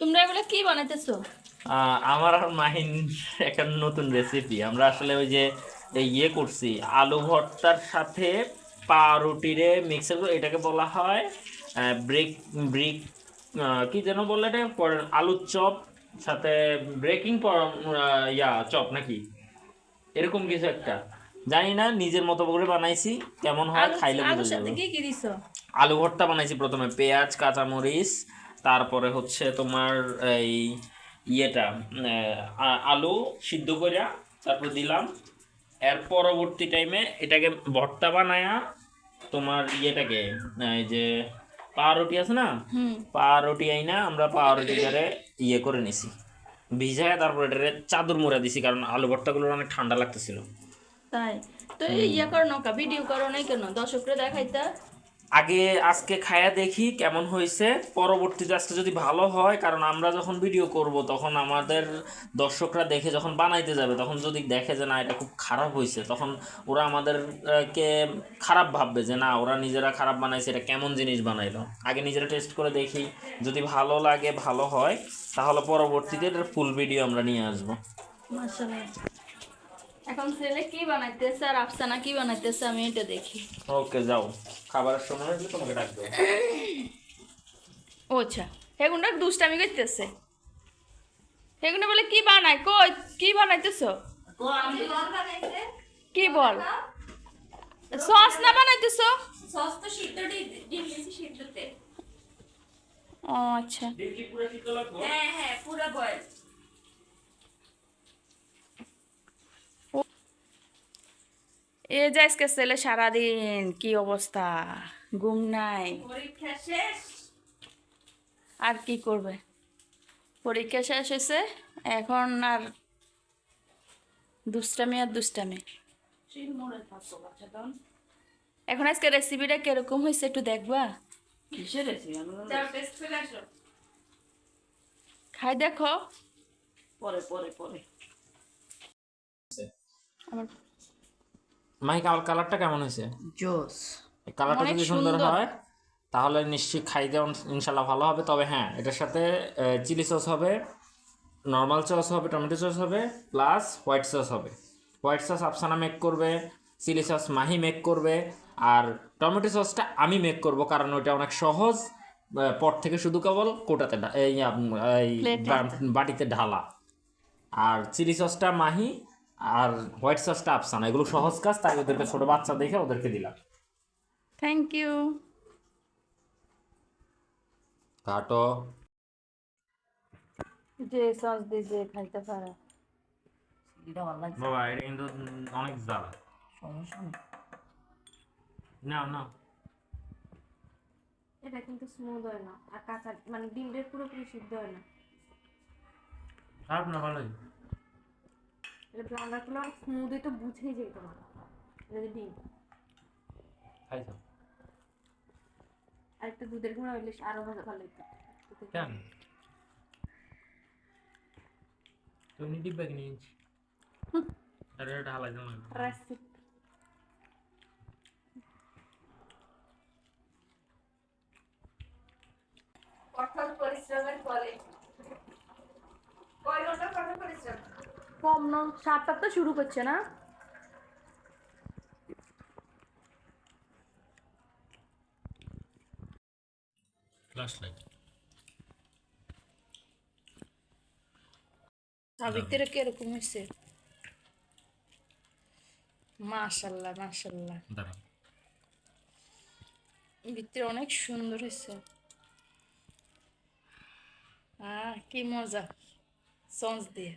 তোমরা এগুলো কি বানাইতেছো? আমার আর মাহিন একটা নতুন রেসিপি। আমরা আসলে ওই যে ইয়ে করছি, আলু ভর্তার সাথে পাউরুটিরে মিক্সার করে, এটাকে বলা হয় ব্রেক ব্রিক, কি যেন বললে এটা, আলুর চপ সাথে ব্রেকিং চপ নাকি এরকম কিছু একটা, জানি না, নিজের মতো করে বানাইছি। কেমন হয় আলু খাইলে বোঝা আলুর সাথে যাবে। কি কি দিছো? আলু ভর্তা বানাইছি, প্রথমে পেঁয়াজ কাঁচামরিচ, তারপরে হচ্ছে তোমার এই ইয়েটা আলু সিদ্ধ কইরা তারপর দিলাম। এর পরবর্তী টাইমে এটাকে ভর্তা বানায়া তোমার ইয়েটাকে, এই যে পাউরুটি আছে না, হুম। পাউরুটি আইনা আমরা পাউরুটিটারে ইয়ে করে নিছি, ভিজায় তারপর এটারে চাদর মুড়া দিছি, কারণ আলু ভর্তাগুলো অনেক ঠান্ডা লাগতেছিল। তাই? তো এই ইয়া করো না, ভিডিও করো নাই কেন দর্শকরা দেখাইতা? আগে আজকে খায়া দেখি কেমন হয়েছে, পরবর্তীতে আজকে যদি ভালো হয়, কারণ আমরা যখন ভিডিও করব তখন আমাদের দর্শকরা দেখে যখন বানাইতে যাবে, তখন যদি দেখে যে না এটা খুব খারাপ হয়েছে, তখন ওরা আমাদেরকে খারাপ ভাববে যে না ওরা নিজেরা খারাপ বানাইছে, এটা কেমন জিনিস বানাইলো। আগে নিজেরা টেস্ট করে দেখি, যদি ভালো লাগে ভালো হয়, তাহলে পরবর্তীতে এটার ফুল ভিডিও আমরা নিয়ে আসবো। মাশাআল্লাহ। এখন ছেলে কি বানাইতেছে আর আফসানা কি বানাইতেছে আমি এটা দেখি। ওকে, যাও, খাবারের সময় হলে তোমাকে ডাকবে। ও আচ্ছা, হেগুনটা দুষ্টামি করতেছে। হেগুনে বলে কি বানাই, কই কি বানাইতেছো? কি বল? সস না বানাইতেছো? সস তো সিদ্ধ ডিম দিয়েছি সিদ্ধতে। ও আচ্ছা। হ্যাঁ হ্যাঁ পুরো বয়েল। এ যে আজকে ছেলে সারাদিন কি অবস্থা, ঘুম নাই। পরীক্ষা শেষ। আর কি করবে, পরীক্ষা শেষ হয়েছে, এখন আর দুষ্টামি আর দুষ্টামি। সেই মনে থাকতো বাচ্চা তখন। এখন আজকে রেসিপিটা কিরকম হয়েছে একটু দেখবা? কিসের রেসিপি? যাও টেস্ট করে আসো। খাই দেখো। পরে পরে পরে। আমার মাহি, কালারটা কেমন হয়েছে? জোস। কালারটা অনেক যদি সুন্দর সুন্দর। হয় তাহলে নিশ্চয়ই খাইতে ইনশাল্লাহ ভালো হবে। তবে হ্যাঁ, এটার সাথে চিলি সস হবে, নর্মাল সস হবে, টমেটো সস হবে, প্লাস হোয়াইট সস হবে। হোয়াইট সস আফসানা মেক করবে, চিলি সস মাহি মেক করবে, আর টমেটো সসটা আমি মেক করব, কারণ ওইটা অনেক সহজ। পট থেকে শুধু কেবল কোটাতে এই প্লেটে। বাটিতে ঢালা। আর চিলি সসটা মাহি, আর হোয়াইট সসটা আফসানা, এগুলো সহজ কাজ, তাই ওদেরকে ছোটো বাচ্চা দেখে ওদেরকে দিলাম। Thank you. কাটো। যে সস দিয়ে যে খাইতে পারে। এটা ভালো লাগছে। বাবা, এটা কিন্তু অনেক জ্বালা। সমস্যা নেই। না না, এটা কিন্তু স্মুথ হয় না আর কাঁচা মানে ডিমটা পুরোপুরি সিদ্ধ হয় না। খারাপ না, ভালোই। এটা ব্লান্ডার করলে অনেক স্মুথই তো বুঝেই যেত না। এটা যে ডিম খাইছো? আর একটু দুধের গুঁড়া হইলে আরো ভালো ভালো লাগতো। কেন তুমি ডিব্বা কিনে নিয়েছি, আর এটা ঢালাই দাও না। রেসিপি কঠোর পরিশ্রমের ফলে কয় ঘন্টা কঠোর পরিশ্রম। কম না, 7টা তো শুরু করছে না? Flash light. সাবিত্রীরা কিরকম হয়েছে? মাশাল্লাহ মাশাল্লাহ, দাঁড়া। ভিতরে অনেক সুন্দর হয়েছে। কি মজা, সস দিয়ে।